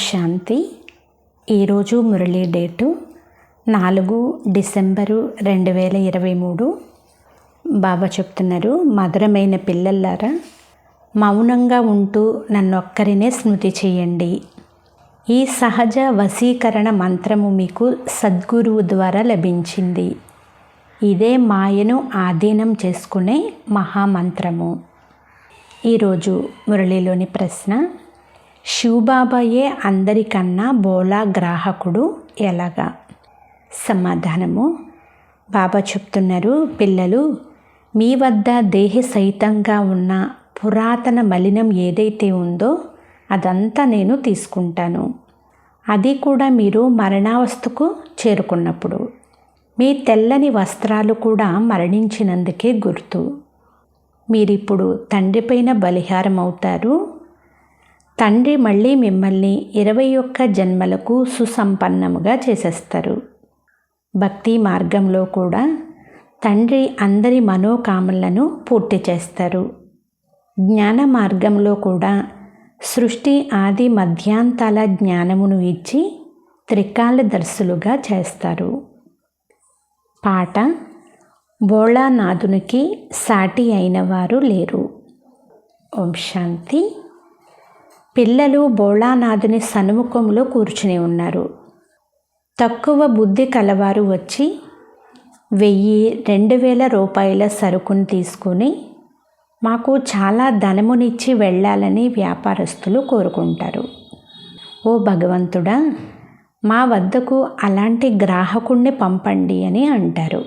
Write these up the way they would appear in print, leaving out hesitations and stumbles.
శాంతి. ఈరోజు Murali date 4 December 2023. బాబా చెప్తున్నారు, మధురమైన పిల్లల్లారా, మౌనంగా ఉంటూ నన్నొక్కరినే స్మృతి చేయండి. ఈ సహజ వశీకరణ మంత్రము మీకు సద్గురువు ద్వారా లభించింది. ఇదే మాయను ఆధీనం చేసుకునే మహామంత్రము. ఈరోజు మురళీలోని ప్రశ్న, శివబాబాయే అందరికన్నా బోలా గ్రాహకుడు ఎలాగా? సమాధానము, బాబా చెప్తున్నారు, పిల్లలు, మీ వద్ద దేహ సహితంగా ఉన్న పురాతన మలినం ఏదైతే ఉందో అదంతా నేను తీసుకుంటాను. అది కూడా మీరు మరణావస్థకు చేరుకున్నప్పుడు. మీ తెల్లని వస్త్రాలు కూడా మరణించినందుకే గుర్తు. మీరిప్పుడు తండ్రిపైన బలిహారం అవుతారు. తండ్రి మళ్ళీ మిమ్మల్ని 21 జన్మలకు సుసంపన్నముగా చేసేస్తారు. భక్తి మార్గంలో కూడా తండ్రి అందరి మనోకామనలను పూర్తి చేస్తారు. జ్ఞాన మార్గంలో కూడా సృష్టి ఆది మధ్యాంతాల జ్ఞానమును ఇచ్చి త్రికాలదర్శులుగా చేస్తారు. పాట, భోళానాథునికి సాటి అయిన వారు లేరు. ఓం శాంతి. పిల్లలు భోళానాథుని సన్ముఖంలో కూర్చుని ఉన్నారు. తక్కువ బుద్ధి కలవారు వచ్చి 1000-2000 రూపాయల సరుకును తీసుకుని మాకు చాలా ధనమునిచ్చి వెళ్ళాలని వ్యాపారస్తులు కోరుకుంటారు. ఓ భగవంతుడా, మా వద్దకు అలాంటి గ్రాహకుణ్ణి పంపండి అని అంటారు.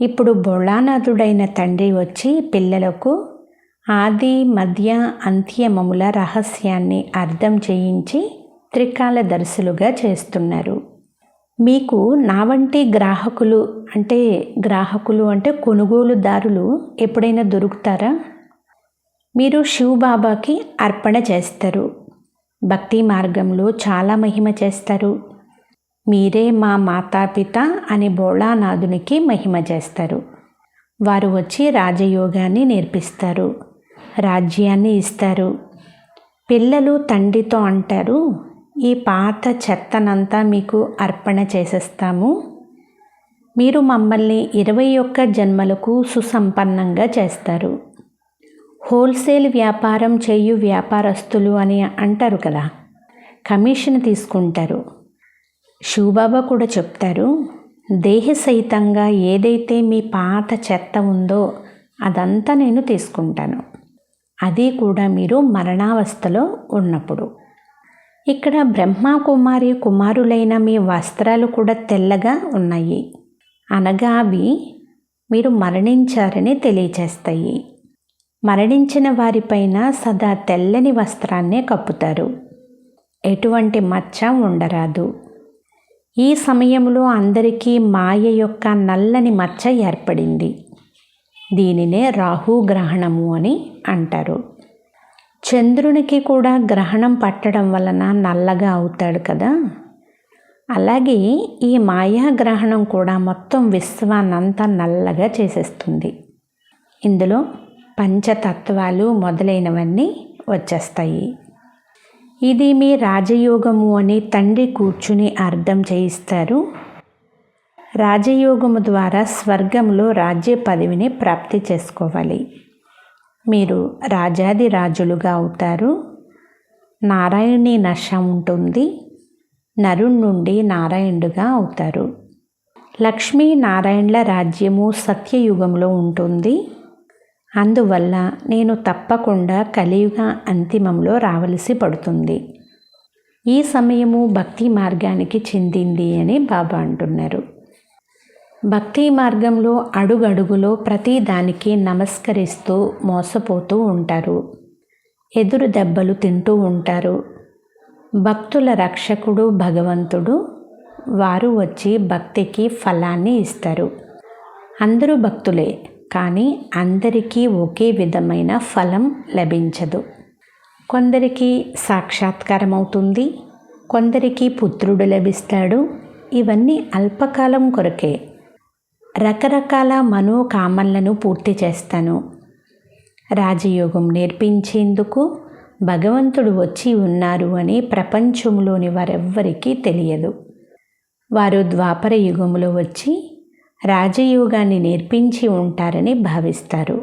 ఇప్పుడు భోళానాథుడైన తండ్రి వచ్చి పిల్లలకు ఆది మధ్య అంత్యమముల రహస్యాన్ని అర్థం చేయించి త్రికాలదర్శులుగా చేస్తున్నారు. మీకు నా వంటి గ్రాహకులు అంటే కొనుగోలుదారులు ఎప్పుడైనా దొరుకుతారా? మీరు శివబాబాకి అర్పణ చేస్తారు. భక్తి మార్గంలో చాలా మహిమ చేస్తారు. మీరే మా మాతాపిత అని భోళానాథునికి మహిమ చేస్తారు. వారు వచ్చి రాజయోగాన్ని నేర్పిస్తారు, రాజ్యాన్ని ఇస్తారు. పిల్లలు తండ్రితో అంటారు, ఈ పాత చెత్తనంతా మీకు అర్పణ చేసేస్తాము. మీరు మమ్మల్ని 21 జన్మలకు సుసంపన్నంగా చేస్తారు. హోల్సేల్ వ్యాపారం చేయు వ్యాపారస్తులు అని అంటారు కదా, కమిషన్ తీసుకుంటారు. శివబాబా కూడా చెప్తారు, దేహ సహితంగా ఏదైతే మీ పాత చెత్త ఉందో అదంతా నేను తీసుకుంటాను. అది కూడా మీరు మరణావస్థలో ఉన్నప్పుడు. ఇక్కడ బ్రహ్మకుమారి కుమారులైన మీ వస్త్రాలు కూడా తెల్లగా ఉన్నాయి, అనగా అవి మీరు మరణించారని తెలియచేస్తాయి. మరణించిన వారిపైన సదా తెల్లని వస్త్రాన్నే కప్పుతారు. ఎటువంటి మచ్చ ఉండరాదు. ఈ సమయంలో అందరికీ మాయ యొక్క నల్లని మచ్చ ఏర్పడింది. దీనినే రాహుగ్రహణము అని అంటారు. చంద్రునికి కూడా గ్రహణం పట్టడం వలన నల్లగా అవుతాడు కదా, అలాగే ఈ మాయా గ్రహణం కూడా మొత్తం విశ్వాన్నంతా నల్లగా చేసేస్తుంది. ఇందులో పంచతత్వాలు మొదలైనవన్నీ వచ్చేస్తాయి. ఇది మీ రాజయోగము అని తండ్రి కూర్చుని అర్థం చేయిస్తారు. రాజయోగము ద్వారా స్వర్గంలో రాజ్య పదవిని ప్రాప్తి చేసుకోవాలి. మీరు రాజాది రాజులుగా అవుతారు. నారాయణి నశ ఉంటుంది. నరుడి నుండి నారాయణుడుగా అవుతారు. లక్ష్మీ నారాయణుల రాజ్యము సత్యయుగంలో ఉంటుంది. అందువల్ల నేను తప్పకుండా కలియుగ అంతిమంలో రావలసి పడుతుంది. ఈ సమయము భక్తి మార్గానికి చెందింది అని బాబా అంటున్నారు. భక్తి మార్గంలో అడుగడుగులో ప్రతి దానికి నమస్కరిస్తూ మోసపోతూ ఉంటారు. ఎదురు దెబ్బలు తింటూ ఉంటారు. భక్తుల రక్షకుడు భగవంతుడు, వారు వచ్చి భక్తికి ఫలాన్ని ఇస్తారు. అందరూ భక్తులే, కానీ అందరికీ ఒకే విధమైన ఫలం లభించదు. కొందరికి సాక్షాత్కారం అవుతుంది, కొందరికి పుత్రుడు లభిస్తాడు. ఇవన్నీ అల్పకాలం కొరకే. రకరకాల మనోకామనలను పూర్తి చేస్తాను. రాజయోగం నేర్పించేందుకు భగవంతుడు వచ్చి ఉన్నారు అని ప్రపంచంలోని వారెవ్వరికీ తెలియదు. వారు ద్వాపర యుగంలో వచ్చి రాజయోగాన్ని నేర్పించి ఉంటారని భావిస్తారు.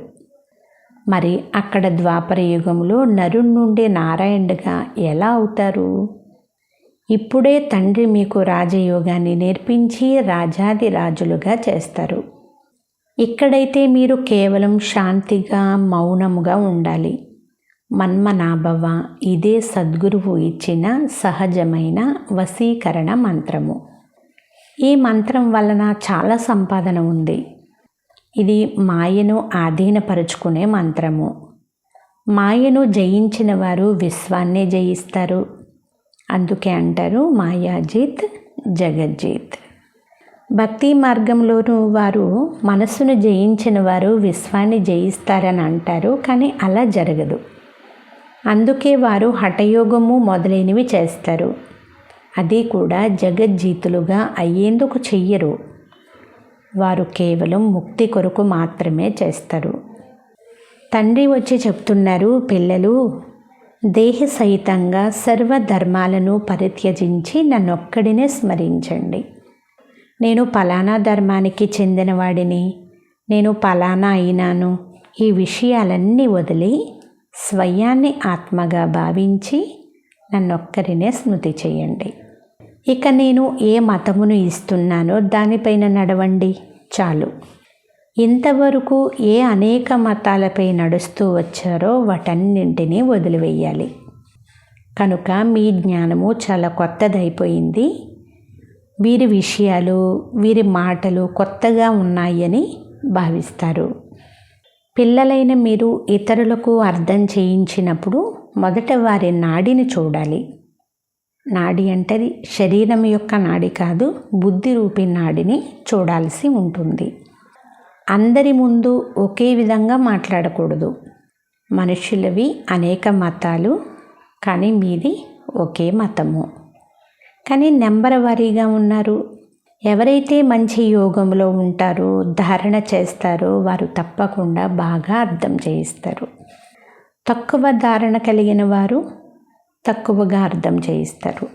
మరి అక్కడ ద్వాపర యుగంలో నరుడి నుండి నారాయణుడిగా ఎలా అవుతారు? ఇప్పుడే తండ్రి మీకు రాజయోగాన్ని నేర్పించి రాజాది రాజులుగా చేస్తారు. ఇక్కడైతే మీరు కేవలం శాంతిగా మౌనముగా ఉండాలి. మన్మనాభవ ఇదే సద్గురువు ఇచ్చిన సహజమైన వశీకరణ మంత్రము. ఈ మంత్రం వలన చాలా సంపాదన ఉంది. ఇది మాయను ఆధీనపరుచుకునే మంత్రము. మాయను జయించిన వారు విశ్వాన్నే జయిస్తారు. అందుకే అంటారు మాయాజీత్ జగజ్జీత్. భక్తి మార్గంలోనూ వారు మనస్సును జయించిన వారు విశ్వాన్ని జయిస్తారని అంటారు, కానీ అలా జరగదు. అందుకే వారు హఠయోగము మొదలైనవి చేస్తారు. అది కూడా జగజ్జీతులుగా అయ్యేందుకు చెయ్యరు. వారు కేవలం ముక్తి కొరకు మాత్రమే చేస్తారు. తండ్రి వచ్చి చెప్తున్నారు, పిల్లలు దేహ సహితంగా సర్వధర్మాలను పరిత్యజించి నన్నొక్కడినే స్మరించండి. నేను పలానా ధర్మానికి చెందినవాడిని, నేను పలానా అయినాను, ఈ విషయాలన్నీ వదిలి స్వయాన్ని ఆత్మగా భావించి నన్నొక్కరినే స్మృతి చేయండి. ఇక నేను ఏ మతమును ఇస్తున్నానో దానిపైన నడవండి చాలు. ఇంతవరకు ఏ అనేక మతాలపై నడుస్తూ వచ్చారో వాటన్నింటినీ వదిలివేయాలి. కనుక మీ జ్ఞానము చాలా కొత్తదైపోయింది. వీరి విషయాలు, వీరి మాటలు కొత్తగా ఉన్నాయని భావిస్తారు. పిల్లలైన మీరు ఇతరులకు అర్థం చేయించినప్పుడు మొదట వారి నాడిని చూడాలి. నాడి అంటే శరీరం యొక్క నాడి కాదు, బుద్ధి రూపి నాడిని చూడాల్సి ఉంటుంది. అందరి ముందు ఒకే విధంగా మాట్లాడకూడదు. మనుషులవి అనేక మతాలు, కానీ మీది ఒకే మతము. కానీ నెంబర్ వారీగా ఉన్నారు. ఎవరైతే మంచి యోగంలో ఉంటారో, ధారణ చేస్తారో వారు తప్పకుండా బాగా అర్థం చేయిస్తారు. తక్కువ ధారణ కలిగిన వారు తక్కువగా అర్థం చేయిస్తారు.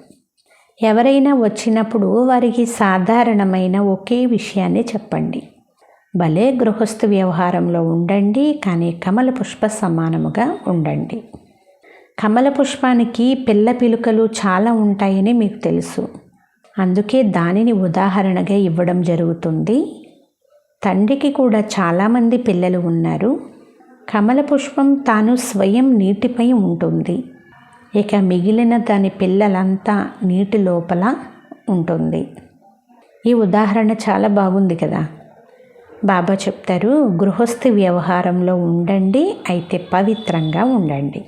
ఎవరైనా వచ్చినప్పుడు వారికి సాధారణమైన ఒకే విషయాన్ని చెప్పండి. భలే గృహస్థ వ్యవహారంలో ఉండండి, కానీ కమల పుష్ప సమానముగా ఉండండి. కమల పుష్పానికి పిల్ల పిలుకలు చాలా ఉంటాయని మీకు తెలుసు. అందుకే దానిని ఉదాహరణగా ఇవ్వడం జరుగుతుంది. తండ్రికి కూడా చాలామంది పిల్లలు ఉన్నారు. కమల పుష్పం తాను స్వయం నీటిపై ఉంటుంది. ఇక మిగిలిన దాని పిల్లలంతా నీటి లోపల ఉంటుంది. ఈ ఉదాహరణ చాలా బాగుంది కదా. బాబా చెప్తారు, గృహస్థి వ్యవహారంలో ఉండండి, అయితే పవిత్రంగా ఉండండి.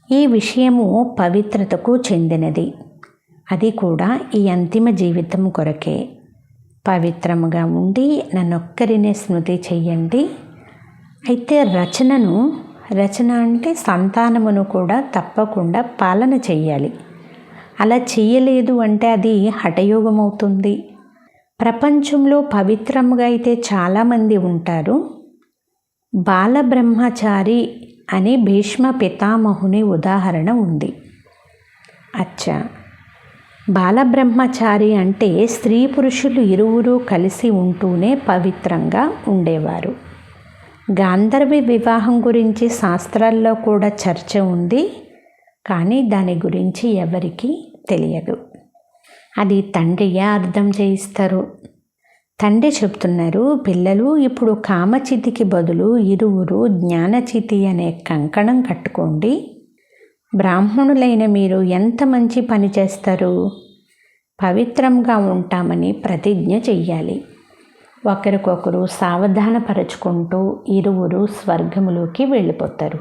ఈ విషయము పవిత్రతకు చెందినది. అది కూడా ఈ అంతిమ జీవితం కొరకే. పవిత్రముగా ఉండి నన్నొక్కరినే స్మృతి చెయ్యండి. అయితే రచన అంటే సంతానమును కూడా తప్పకుండా పాలన చెయ్యాలి. అలా చెయ్యలేదు అంటే అది హఠయోగం అవుతుంది. ప్రపంచంలో పవిత్రముగా అయితే చాలామంది ఉంటారు. బాలబ్రహ్మచారి అని భీష్మ పితామహుని ఉదాహరణ ఉంది. అచ్చా, బాలబ్రహ్మచారి అంటే స్త్రీ పురుషులు ఇరువురు కలిసి ఉంటూనే పవిత్రంగా ఉండేవారు. గాంధర్వి వివాహం గురించి శాస్త్రాల్లో కూడా చర్చ ఉంది, కానీ దాని గురించి ఎవరికీ తెలియదు. అది తండ్రియే అర్థం చేయిస్తారు. తండ్రి చెప్తున్నారు, పిల్లలు ఇప్పుడు కామచితికి బదులు ఇరువురు జ్ఞానచితి అనే కంకణం కట్టుకోండి. బ్రాహ్మణులైన మీరు ఎంత మంచి పని చేస్తారు. పవిత్రంగా ఉంటామని ప్రతిజ్ఞ చెయ్యాలి. ఒకరికొకరు సావధానపరచుకుంటూ ఇరువురు స్వర్గములోకి వెళ్ళిపోతారు.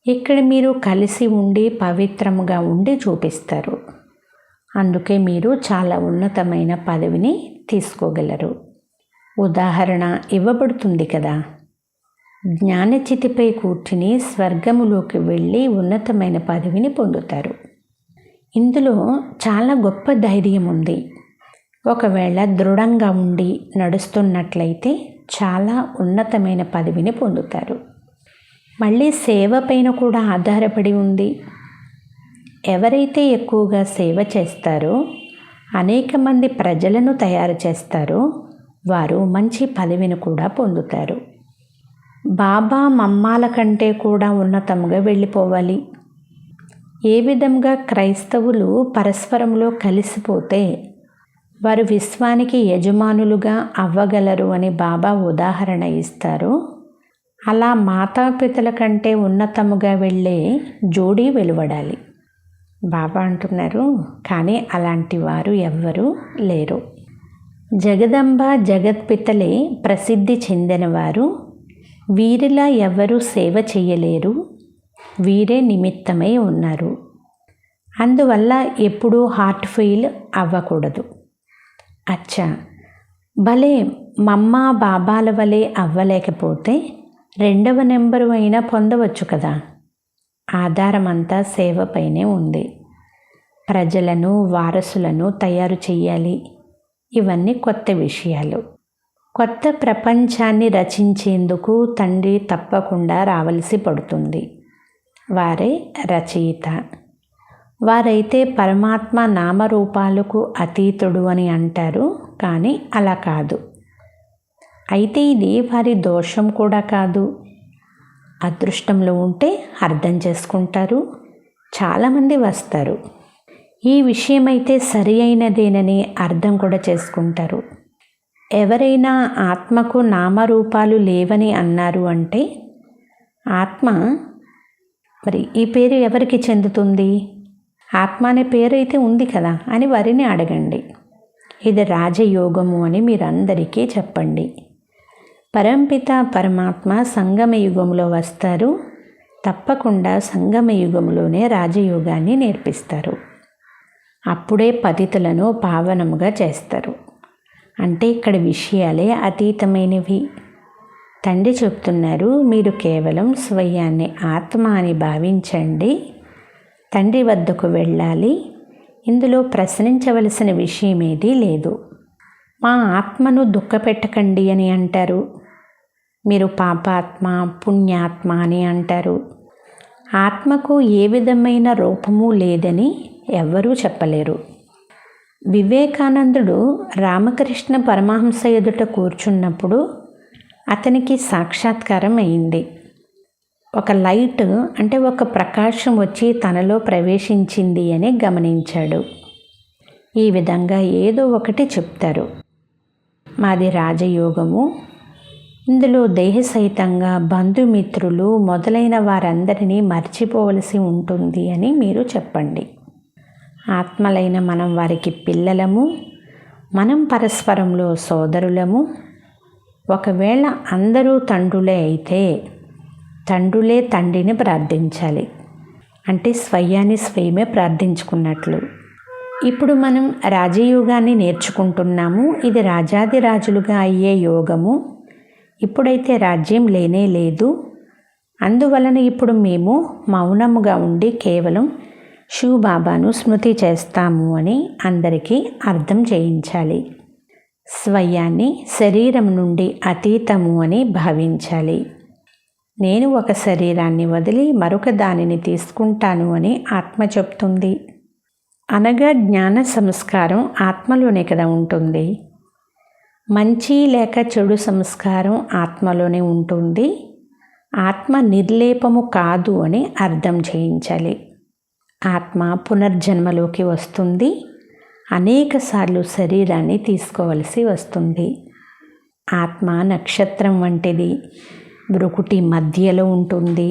ఇక్కడ మీరు కలిసి ఉండి పవిత్రముగా ఉండి చూపిస్తారు. అందుకే మీరు చాలా ఉన్నతమైన పదవిని తీసుకోగలరు. ఉదాహరణ ఇవ్వబడుతుంది కదా. జ్ఞానచితిపై కూర్చుని స్వర్గములోకి వెళ్ళి ఉన్నతమైన పదవిని పొందుతారు. ఇందులో చాలా గొప్ప ధైర్యం ఉంది. ఒకవేళ దృఢంగా ఉండి నడుస్తున్నట్లయితే చాలా ఉన్నతమైన పదవిని పొందుతారు. మళ్ళీ సేవ పైన కూడా ఆధారపడి ఉంది. ఎవరైతే ఎక్కువగా సేవ చేస్తారో, అనేక మంది ప్రజలను తయారు చేస్తారో వారు మంచి పదవిని కూడా పొందుతారు. బాబా మమ్మాల కంటే కూడా ఉన్నతముగా వెళ్ళిపోవాలి. ఏ విధంగా క్రైస్తవులు పరస్పరంలో కలిసిపోతే వారు విశ్వానికి యజమానులుగా అవ్వగలరు అని బాబా ఉదాహరణ ఇస్తారు. అలా మాతాపితల కంటే ఉన్నతముగా వెళ్ళే జోడీ వెలువడాలి. బాబా అంటున్నారు, కానీ అలాంటి వారు ఎవ్వరూ లేరు. జగదంబ జగత్పితలే ప్రసిద్ధి చెందినవారు. వీరిలా ఎవరూ సేవ చేయలేరు. వీరే నిమిత్తమై ఉన్నారు. అందువల్ల ఎప్పుడూ హార్ట్ ఫెయిల్ అవ్వకూడదు. అచ్చా, భలే మమ్మ బాబాల వలె అవ్వలేకపోతే 2వ నెంబరు అయినా పొందవచ్చు కదా. ఆధారమంతా సేవపైనే ఉంది. ప్రజలను, వారసులను తయారు చెయ్యాలి. ఇవన్నీ కొత్త విషయాలు. కొత్త ప్రపంచాన్ని రచించేందుకు తండ్రి తప్పకుండా రావలసి పడుతుంది. వారే రచయిత. వారైతే పరమాత్మ నామరూపాలకు అతీతుడు అని అంటారు, కానీ అలా కాదు. అయితే ఇది వారి దోషం కూడా కాదు. అదృష్టంలో ఉంటే అర్థం చేసుకుంటారు. చాలామంది వస్తారు. ఈ విషయమైతే సరి అయినదేనని అర్థం కూడా చేసుకుంటారు. ఎవరైనా ఆత్మకు నామరూపాలు లేవని అన్నారు అంటే, ఆత్మ మరి ఈ పేరు ఎవరికి చెందుతుంది? ఆత్మ అనే పేరు అయితే ఉంది కదా అని వారిని అడగండి. ఇది రాజయోగము అని మీరందరికీ చెప్పండి. పరంపిత పరమాత్మ సంగమ యుగంలో వస్తారు. తప్పకుండా సంగమ యుగంలోనే రాజయోగాన్ని నేర్పిస్తారు. అప్పుడే పతితులను పావనముగా చేస్తారు. అంటే ఇక్కడ విషయాలే అతీతమైనవి. తండ్రి చెప్తున్నారు, మీరు కేవలం స్వయాన్ని ఆత్మ అని భావించండి. తండ్రి వద్దకు వెళ్ళాలి. ఇందులో ప్రశ్నించవలసిన విషయం ఏదీ లేదు. మా ఆత్మను దుఃఖపెట్టకండి అని అంటారు. మీరు పాపాత్మ, పుణ్యాత్మ అని అంటారు. ఆత్మకు ఏ విధమైన రూపము లేదని ఎవ్వరూ చెప్పలేరు. వివేకానందుడు రామకృష్ణ పరమహంస ఎదుట కూర్చున్నప్పుడు అతనికి సాక్షాత్కారం అయింది. ఒక లైట్ అంటే ఒక ప్రకాశం వచ్చి తనలో ప్రవేశించింది అని గమనించాడు. ఈ విధంగా ఏదో ఒకటి చెప్తారు. మాది రాజయోగము. ఇందులో దేహసహితంగా బంధుమిత్రులు మొదలైన వారందరినీ మర్చిపోవలసి ఉంటుంది అని మీరు చెప్పండి. ఆత్మలైన మనం వారికి పిల్లలము. మనం పరస్పరంలో సోదరులము. ఒకవేళ అందరూ తండ్రులే అయితే తండ్రులే తండ్రిని ప్రార్థించాలి. అంటే స్వయాన్ని స్వయమే ప్రార్థించుకున్నట్లు. ఇప్పుడు మనం రాజయోగాన్ని నేర్చుకుంటున్నాము. ఇది రాజాదిరాజులుగా అయ్యే యోగము. ఇప్పుడైతే రాజ్యం లేనే లేదు. అందువలన ఇప్పుడు మేము మౌనముగా ఉండి కేవలం శివబాబాను స్మృతి చేస్తాము అని అందరికీ అర్థం చేయించాలి. స్వయాన్ని శరీరం నుండి అతీతము అని భావించాలి. నేను ఒక శరీరాన్ని వదిలి మరొక దానిని తీసుకుంటాను అని ఆత్మ చెప్తుంది. అనగా జ్ఞాన సంస్కారం ఆత్మలోనే కదా ఉంటుంది. మంచి లేక చెడు సంస్కారం ఆత్మలోనే ఉంటుంది. ఆత్మ నిర్లేపము కాదు అని అర్థం చేయించాలి. ఆత్మ పునర్జన్మలోకి వస్తుంది. అనేకసార్లు శరీరాన్ని తీసుకోవలసి వస్తుంది. ఆత్మ నక్షత్రం వంటిది. బ్రుకుటి మధ్యలో ఉంటుంది.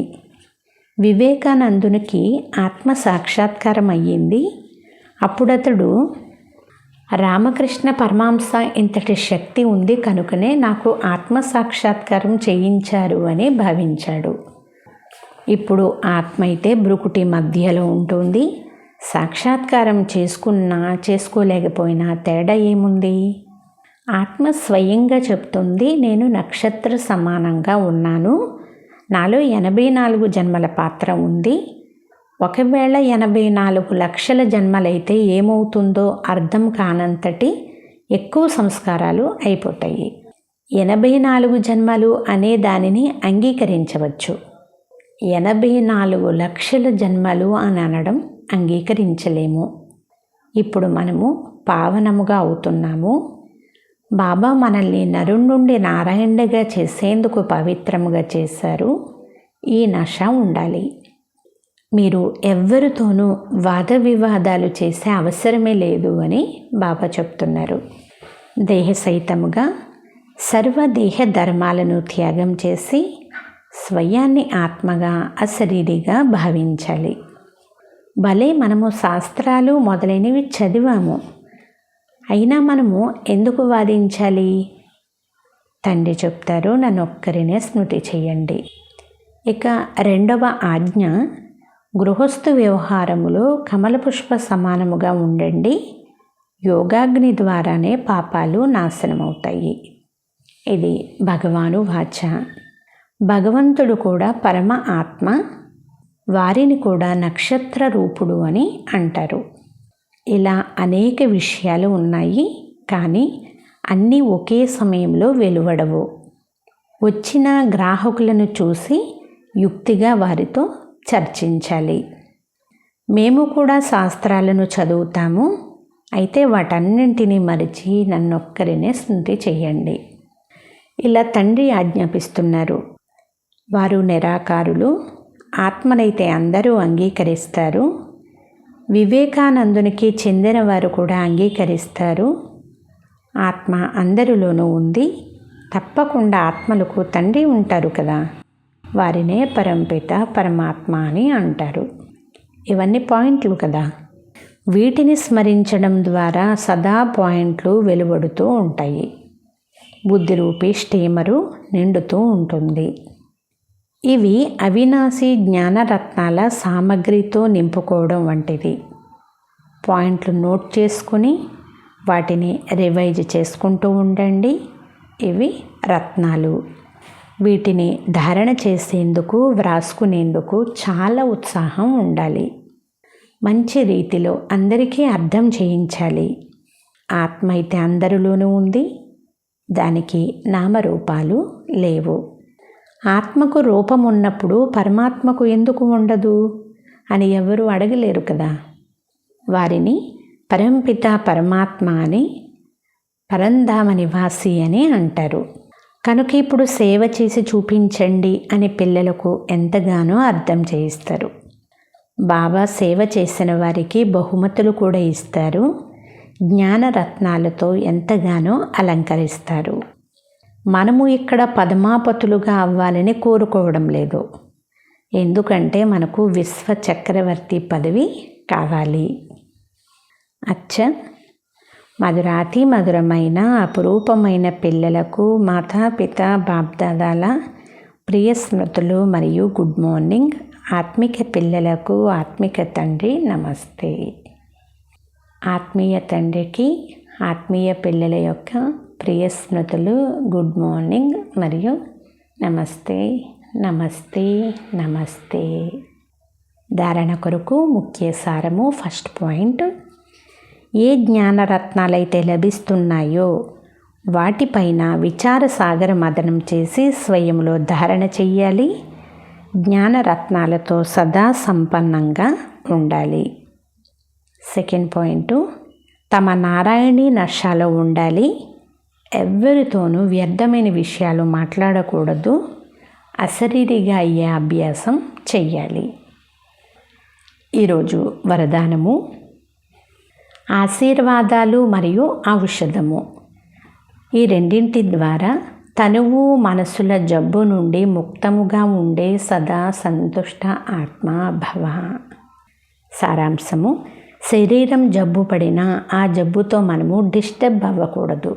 వివేకానందునికి ఆత్మ సాక్షాత్కారం అయ్యింది. అప్పుడతడు రామకృష్ణ పరమహంస ఇంతటి శక్తి ఉంది కనుకనే నాకు ఆత్మ సాక్షాత్కారం చేయించారు అని భావించాడు. ఇప్పుడు ఆత్మ అయితే బ్రుకుటి మధ్యలో ఉంటుంది. సాక్షాత్కారం చేసుకున్నా చేసుకోలేకపోయినా తేడా ఏముంది? ఆత్మ స్వయంగా చెప్తుంది, నేను నక్షత్ర సమానంగా ఉన్నాను. నాలో 84 జన్మల పాత్ర ఉంది. ఒకవేళ 84 లక్షల జన్మలైతే ఏమవుతుందో అర్థం కానంతటి ఎక్కువ సంస్కారాలు అయిపోతాయి. 84 జన్మలు అనే దానిని అంగీకరించవచ్చు. 84 లక్షల జన్మలు అని అనడం అంగీకరించలేము. ఇప్పుడు మనము పావనముగా అవుతున్నాము. బాబా మనల్ని నరుడి నుండి నారాయణుడిగా చేసేందుకు పవిత్రముగా చేశారు. ఈ నష ఉండాలి. మీరు ఎవ్వరితోనూ వాద వివాదాలు చేసే అవసరమే లేదు అని బాబా చెప్తున్నారు. దేహ సహితముగా సర్వదేహ ధర్మాలను త్యాగం చేసి స్వయాన్ని ఆత్మగా అశరీరిగా భావించాలి. భలే మనము శాస్త్రాలు మొదలైనవి చదివాము, అయినా మనము ఎందుకు వాదించాలి? తండ్రి చెప్తారు, నన్ను ఒక్కరినే స్మృతి చేయండి. ఇక రెండవ ఆజ్ఞ, గృహస్థు వ్యవహారములో కమలపుష్ప సమానముగా ఉండండి. యోగాగ్ని ద్వారానే పాపాలు నాశనమవుతాయి. ఇది భగవాను వాచ. భగవంతుడు కూడా పరమ ఆత్మ, వారిని కూడా నక్షత్ర రూపుడు అని అంటారు. ఇలా అనేక విషయాలు ఉన్నాయి, కానీ అన్నీ ఒకే సమయంలో వెలువడవు. వచ్చిన గ్రాహకులను చూసి యుక్తిగా వారితో చర్చించాలి. మేము కూడా శాస్త్రాలను చదువుతాము, అయితే వాటన్నింటినీ మరిచి నన్నొక్కరినే స్మృతి చెయ్యండి. ఇలా తండ్రి ఆజ్ఞాపిస్తున్నారు. వారు నిరాకారులు. ఆత్మనైతే అందరూ అంగీకరిస్తారు. వివేకానందునికి చెందిన వారు కూడా అంగీకరిస్తారు. ఆత్మ అందరిలోనూ ఉంది. తప్పకుండా ఆత్మలకు తండ్రి ఉంటారు కదా, వారినే పరంపిత పరమాత్మ అని అంటారు. ఇవన్నీ పాయింట్లు కదా. వీటిని స్మరించడం ద్వారా సదా పాయింట్లు వెలువడుతూ ఉంటాయి. బుద్ధిరూపి స్టీమరు నిండుతూ ఉంటుంది. ఇవి అవినాశి జ్ఞానరత్నాల సామగ్రితో నింపుకోవడం వంటిది. పాయింట్లు నోట్ చేసుకుని వాటిని రివైజ్ చేసుకుంటూ ఉండండి. ఇవి రత్నాలు. వీటిని ధారణ చేసేందుకు, వ్రాసుకునేందుకు చాలా ఉత్సాహం ఉండాలి. మంచి రీతిలో అందరికీ అర్థం చేయించాలి. ఆత్మ అయితే అందరిలోనూ ఉంది, దానికి నామరూపాలు లేవు. ఆత్మకు రూపం ఉన్నప్పుడు పరమాత్మకు ఎందుకు ఉండదు అని ఎవరు అడగలేరు కదా. వారిని పరంపిత పరమాత్మ అని, పరంధామ నివాసి అని అంటారు. కనుక ఇప్పుడు సేవ చేసి చూపించండి అని పిల్లలకు ఎంతగానో అర్థం చేయిస్తారు. బాబా సేవ చేసిన వారికి బహుమతులు కూడా ఇస్తారు. జ్ఞానరత్నాలతో ఎంతగానో అలంకరిస్తారు. మనము ఇక్కడ పద్మాపతులుగా అవ్వాలని కోరుకోవడం లేదు. ఎందుకంటే మనకు విశ్వ చక్రవర్తి పదవి కావాలి. మధురాతి మధురమైన అపురూపమైన పిల్లలకు మాతాపిత బాప్దాదాల ప్రియ స్మృతులు మరియు గుడ్ మార్నింగ్. ఆత్మిక పిల్లలకు ఆత్మిక తండ్రి నమస్తే. ఆత్మీయ తండ్రికి ఆత్మీయ పిల్లల యొక్క ప్రియ స్మృతులు, గుడ్ మార్నింగ్ మరియు నమస్తే నమస్తే నమస్తే. ధారణ కొరకు ముఖ్య సారము. ఫస్ట్ పాయింట్, ఏ జ్ఞానరత్నాలైతే లభిస్తున్నాయో వాటిపైన విచార సాగర మదనం చేసి స్వయంలో ధారణ చెయ్యాలి. జ్ఞానరత్నాలతో సదా సంపన్నంగా ఉండాలి. సెకండ్ పాయింట్, తమ నారాయణీ నశాలో ఉండాలి. ఎవ్వరితోనూ వ్యర్థమైన విషయాలు మాట్లాడకూడదు. అశరీరిగా అయ్యే అభ్యాసం చెయ్యాలి. ఈరోజు వరదానము, ఆశీర్వాదాలు మరియు ఔషధము. ఈ రెండింటి ద్వారా తనువు మనసుల జబ్బు నుండి ముక్తముగా ఉండే సదా సంతుష్ట ఆత్మ భవ. సారాంశము, శరీరం జబ్బు పడినా ఆ జబ్బుతో మనము డిస్టర్బ్ అవ్వకూడదు.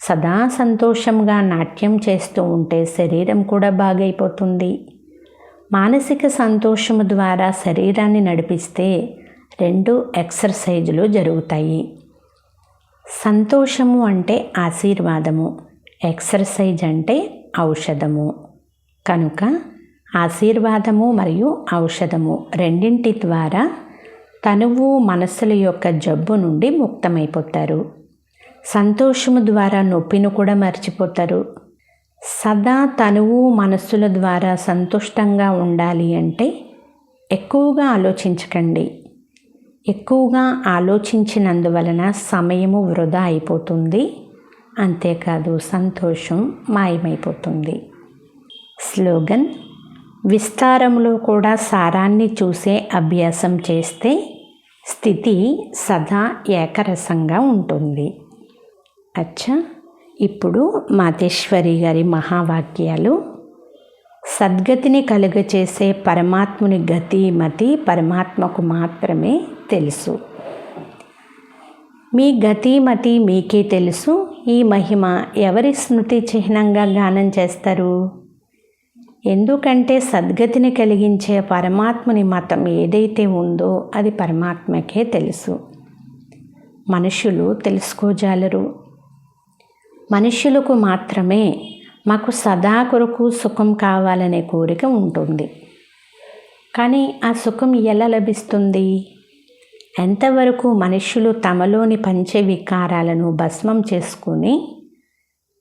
సదా సంతోషంగా నాట్యం చేస్తూ ఉంటే శరీరం కూడా బాగైపోతుంది. మానసిక సంతోషము ద్వారా శరీరాన్ని నడిపిస్తే 2 ఎక్సర్సైజులు జరుగుతాయి. సంతోషము అంటే ఆశీర్వాదము, ఎక్సర్సైజ్ అంటే ఔషధము. కనుక ఆశీర్వాదము మరియు ఔషధము రెండింటి ద్వారా తనువు మనస్సుల యొక్క జబ్బు నుండి ముక్తమైపోతారు. సంతోషము ద్వారా నొప్పిని కూడా మర్చిపోతారు. సదా తనువు మనస్సుల ద్వారా సంతుష్టంగా ఉండాలి అంటే ఎక్కువగా ఆలోచించకండి. ఎక్కువగా ఆలోచించినందువలన సమయము వృధా అయిపోతుంది, అంతేకాదు సంతోషం మాయమైపోతుంది. స్లోగన్: విస్తారంలో కూడా సారాన్ని చూసే అభ్యాసం చేస్తే స్థితి సదా ఏకరసంగా ఉంటుంది. అచ్చా, ఇప్పుడు మాతేశ్వరి గారి మహావాక్యాలు. సద్గతిని కలుగచేసే పరమాత్ముని గతి మతి పరమాత్మకు మాత్రమే తెలుసు. మీ గతి మతి మీకే తెలుసు. ఈ మహిమ ఎవరి స్మృతి చిహ్నంగా గానం చేస్తారు? ఎందుకంటే సద్గతిని కలిగించే పరమాత్ముని మతం ఏదైతే ఉందో అది పరమాత్మకే తెలుసు. మనుషులు తెలుసుకోజాలరు. మనుషులకు మాత్రమే మాకు సదా కొరకు సుఖం కావాలనే కోరిక ఉంటుంది. కానీ ఆ సుఖం ఎలా లభిస్తుంది? ఎంతవరకు మనుషులు తమలోని పంచవికారాలను భస్మం చేసుకుని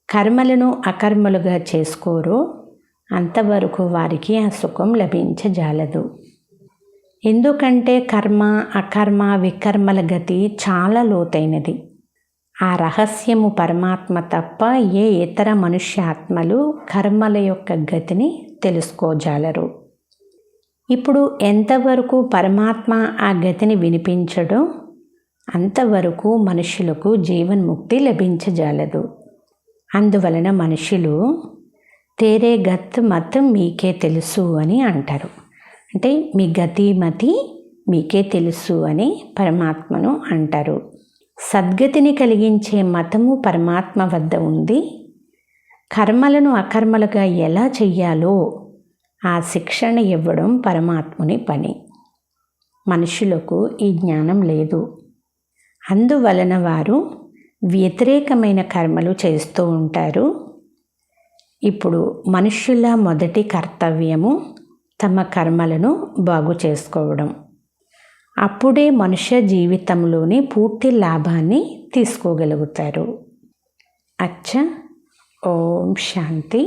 కర్మలను అకర్మలుగా చేసుకోరో అంతవరకు వారికి ఆ సుఖం లభించజాలదు. ఎందుకంటే కర్మ అకర్మ వికర్మల గతి చాలా లోతైనది. ఆ రహస్యము పరమాత్మ తప్ప ఏ ఇతర మనుష్యాత్మలు కర్మల యొక్క గతిని తెలుసుకోజాలరు. ఇప్పుడు ఎంతవరకు పరమాత్మ ఆ గతిని వినిపించడో అంతవరకు మనుషులకు జీవన్ముక్తి లభించజాలదు. అందువలన మనుషులు తేరే గత్ మత్ మీకే తెలుసు అని అంటారు. అంటే మీ గతి మతి మీకే తెలుసు అని పరమాత్మను అంటారు. సద్గతిని కలిగించే మతము పరమాత్మ వద్ద ఉంది. కర్మలను అకర్మలుగా ఎలా చెయ్యాలో ఆ శిక్షణ ఇవ్వడం పరమాత్ముని పని. మనుషులకు ఈ జ్ఞానం లేదు. అందువలన వారు వ్యతిరేకమైన కర్మలు చేస్తూ ఉంటారు. ఇప్పుడు మనుష్యుల మొదటి కర్తవ్యము తమ కర్మలను బాగు చేసుకోవడం. అప్పుడే మనుష్య జీవితంలోని పూర్తి లాభాన్ని తీసుకోగలుగుతారు. అచ్చా, ఓం శాంతి.